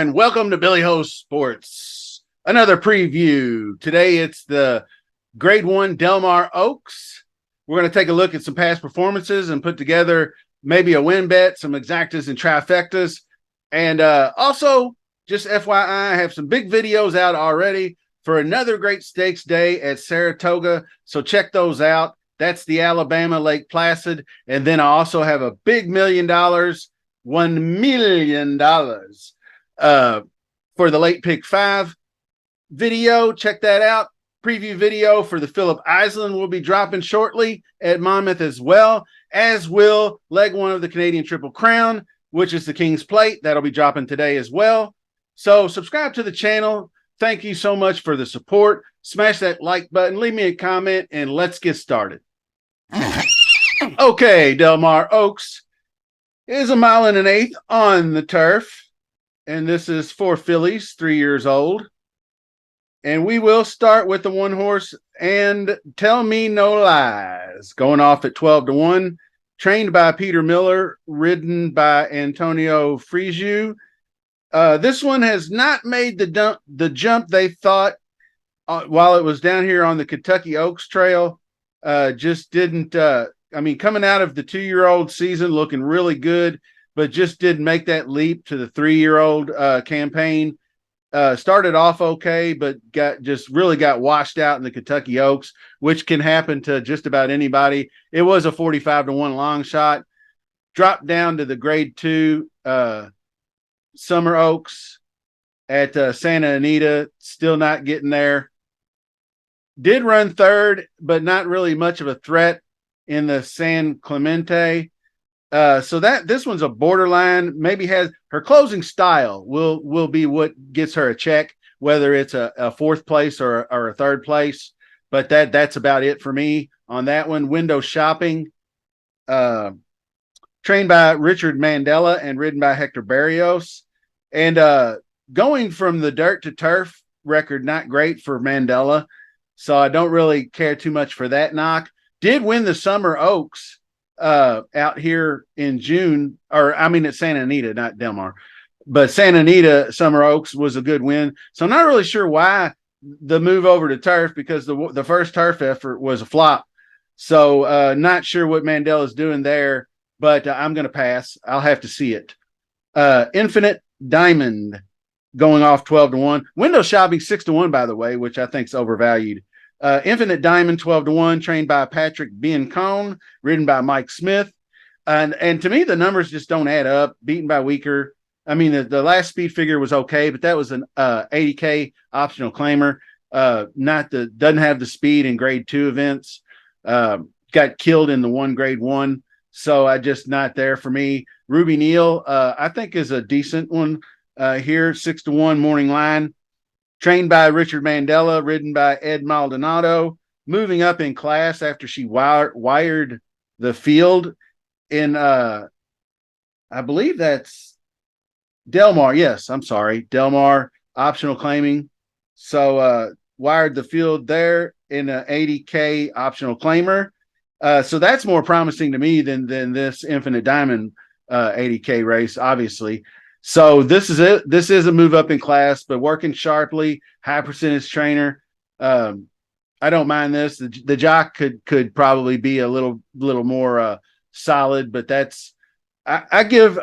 and welcome to Billy Ho Sports. Another preview. Today it's the Grade 1 Delmar Oaks. We're going to take a look at some past performances and put together maybe a win bet, some exactas and trifectas. And also, just FYI, I have some big videos out already for another great stakes day at Saratoga. So check those out. That's the Alabama Lake Placid. And then I also have a big $1 million, $1 million for the Late Pick 5 video. Check that out. Preview video for the Phillip Island will be dropping shortly at Monmouth, as well as will leg 1 of the Canadian Triple Crown, which is the King's Plate. That'll be dropping today as well. So subscribe to the channel. Thank you so much for the support. Smash that like button, leave me a comment, and let's get started. Okay, Delmar Oaks is 1 1/8 miles on the turf. And this is 4 fillies, 3 years old. And we will start with the 1 horse and Tell Me No Lies, going off at 12-1, trained by Peter Miller, ridden by Antonio Frigiu. This one has not made the jump they thought while it was down here on the Kentucky Oaks Trail. Just didn't, coming out of the 2-year-old season looking really good, but just didn't make that leap to the 3-year-old campaign. Started off okay, but really got washed out in the Kentucky Oaks, which can happen to just about anybody. It was a 45-1 long shot. Dropped down to the Grade 2 Summer Oaks at Santa Anita, still not getting there. Did run third, but not really much of a threat in the San Clemente. So this one's a borderline, maybe has her closing style will be what gets her a check, whether it's a 4th place or a 3rd place. But that's about it for me on that one. Window Shopping, trained by Richard Mandela and ridden by Hector Barrios. And going from the dirt to turf record, not great for Mandela. So I don't really care too much for that knock. Did win the Summer Oaks out here in June, at Santa Anita, not Delmar, but Santa Anita Summer Oaks was a good win. So I'm not really sure why the move over to turf, because the first turf effort was a flop. So not sure what Mandela's doing there, but I'm going to pass. I'll have to see it. Infinite Diamond going off 12-1. Window Shopping 6-1, by the way, which I think is overvalued. Infinite Diamond 12-1, trained by Patrick Biancone, ridden by Mike Smith. And to me, the numbers just don't add up. Beaten by weaker. I mean, the last speed figure was okay, but that was an 80K optional claimer. Doesn't have the speed in Grade 2 events. Got killed in the Grade 1. So I just not there for me. Ruby Neal, I think is a decent one here. 6-1 morning line. Trained by Richard Mandela, ridden by Ed Maldonado, moving up in class after she wired the field in, I believe that's Delmar. Yes, I'm sorry. Delmar, optional claiming. So wired the field there in an 80K optional claimer. So that's more promising to me than this Infinite Diamond 80K race, obviously. So this is it. This is a move up in class, but working sharply, high percentage trainer. I don't mind this. The jock could probably be a little more solid, but that's I give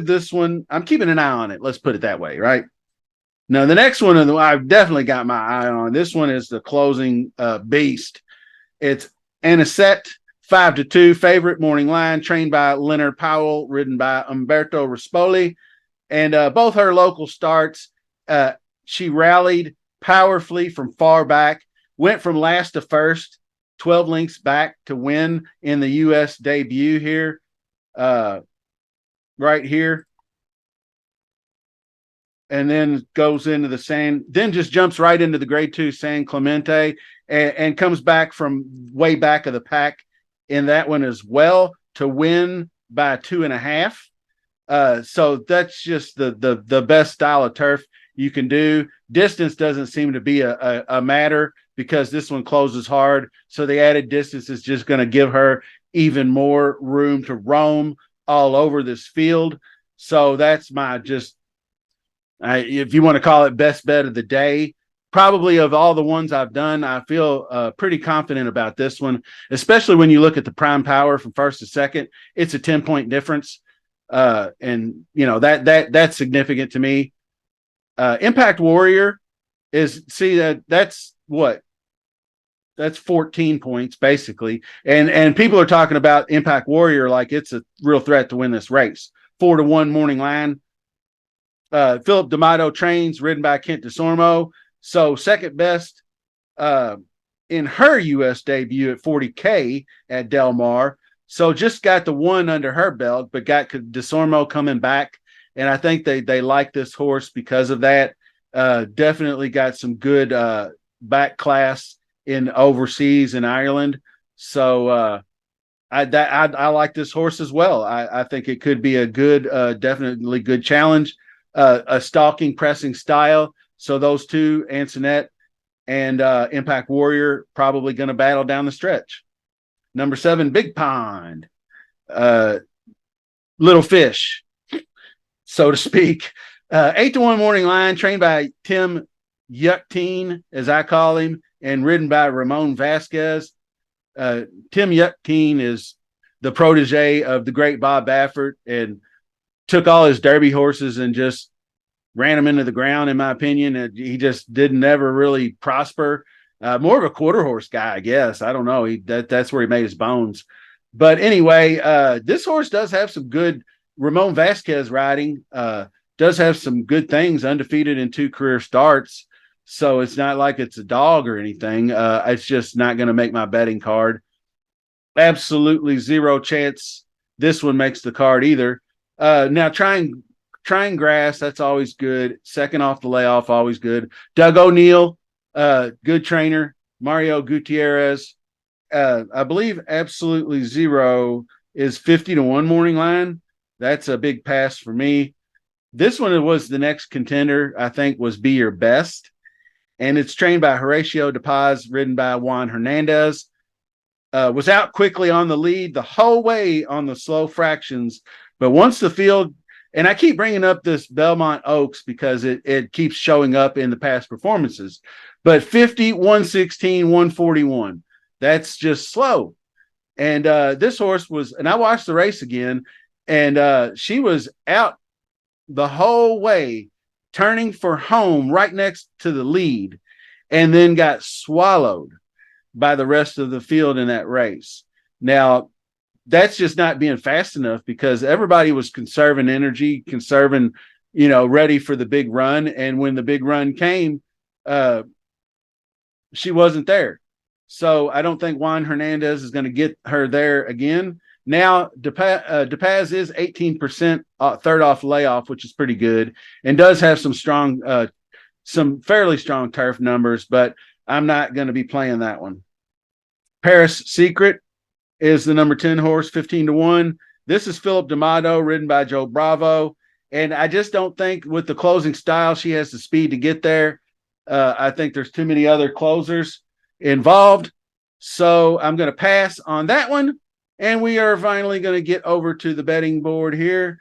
this one. I'm keeping an eye on it. Let's put it that way, right? Now the next one, I've definitely got my eye on. This one is the closing beast. It's Anisette, 5-2, favorite morning line, trained by Leonard Powell, ridden by Umberto Rispoli. And both her local starts, she rallied powerfully from far back, went from last to first, 12 lengths back to win in the U.S. debut here, right here. And then goes into then just jumps right into the Grade 2 San Clemente and comes back from way back of the pack in that one as well to win by 2.5. So that's just the best style of turf you can do. Distance doesn't seem to be a matter because this one closes hard. So the added distance is just going to give her even more room to roam all over this field. So that's my just If you want to call it best bet of the day, probably of all the ones I've done, I feel pretty confident about this one, especially when you look at the prime power from first to second. It's a 10-point difference. And you know, that's significant to me. Impact Warrior is, see, that's 14 points basically. And people are talking about Impact Warrior like it's a real threat to win this race. 4-1 morning line. Philip D'Amato trains, ridden by Kent DeSormo. So second best in her U.S. debut at 40K at Delmar. So just got the one under her belt, but got DeSormo coming back. And I think they like this horse because of that. Definitely got some good back class in overseas in Ireland. So I like this horse as well. I think it could be a good, definitely good challenge. A stalking pressing style. So those two, Antoinette and Impact Warrior, probably going to battle down the stretch. Number 7, Big Pond. Little Fish, so to speak. 8-1 morning line, trained by Tim Yuckteen, as I call him, and ridden by Ramon Vasquez. Tim Yuckteen is the protege of the great Bob Baffert and took all his Derby horses and just ran them into the ground, in my opinion. He just didn't ever really prosper. More of a quarter horse guy, I guess. I don't know. That's where he made his bones. But anyway, this horse does have some good Ramon Vasquez riding. Does have some good things, undefeated in 2 career starts. So it's not like it's a dog or anything. It's just not going to make my betting card. Absolutely zero chance this one makes the card either. Now trying grass, that's always good. Second off the layoff, always good. Doug O'Neill, good trainer. Mario Gutierrez, I believe absolutely zero is 50-1 morning line. That's a big pass for me. This one was the next contender, I think, was Be Your Best. And it's trained by Horatio De Paz, ridden by Juan Hernandez. Was out quickly on the lead the whole way on the slow fractions. But once the field, and I keep bringing up this Belmont Oaks because it keeps showing up in the past performances. But 50, 116, 141, that's just slow. And this horse was, and I watched the race again, and she was out the whole way, turning for home right next to the lead, and then got swallowed by the rest of the field in that race. Now, that's just not being fast enough because everybody was conserving energy, ready for the big run. And when the big run came, she wasn't there. So I don't think Juan Hernandez is going to get her there again. Now, De Paz is 18% third off layoff, which is pretty good, and does have some fairly strong turf numbers, but I'm not going to be playing that one. Paris Secret is the number 10 horse, 15-1. This is Philip D'Amato, ridden by Joe Bravo. And I just don't think with the closing style, she has the speed to get there. I think there's too many other closers involved. So I'm going to pass on that one. And we are finally going to get over to the betting board here.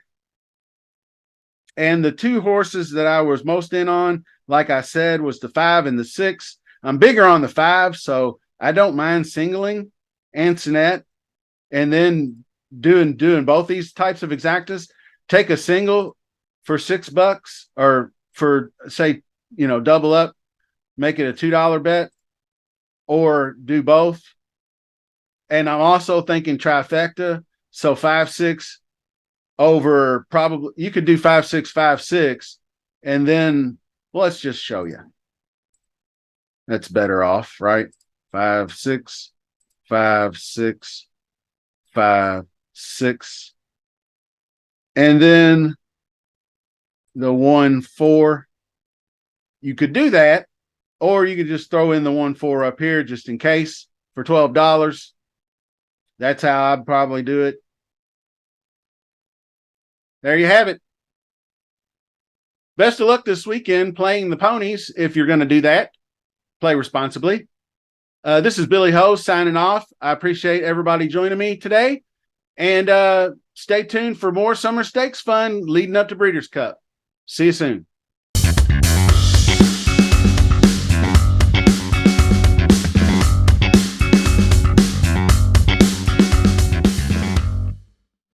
And the 2 horses that I was most in on, like I said, was the 5 and the 6. I'm bigger on the 5, so I don't mind singling Antoinette and then doing both these types of exactas. Take a single for $6 or for, say, double up, make it a $2 bet, or do both. And I'm also thinking trifecta. So 5-6 over, probably you could do 5-6, 5-6, and then let's just show you. That's better off, right? 5-6, 5-6, 5-6, and then the 1-4. You could do that, or you could just throw in the 1-4 up here just in case for $12. That's how I'd probably do it. There you have it. Best of luck this weekend playing the ponies. If you're going to do that, play responsibly. This is Billy Ho signing off. I appreciate everybody joining me today. And stay tuned for more Summer Stakes fun leading up to Breeders' Cup. See you soon.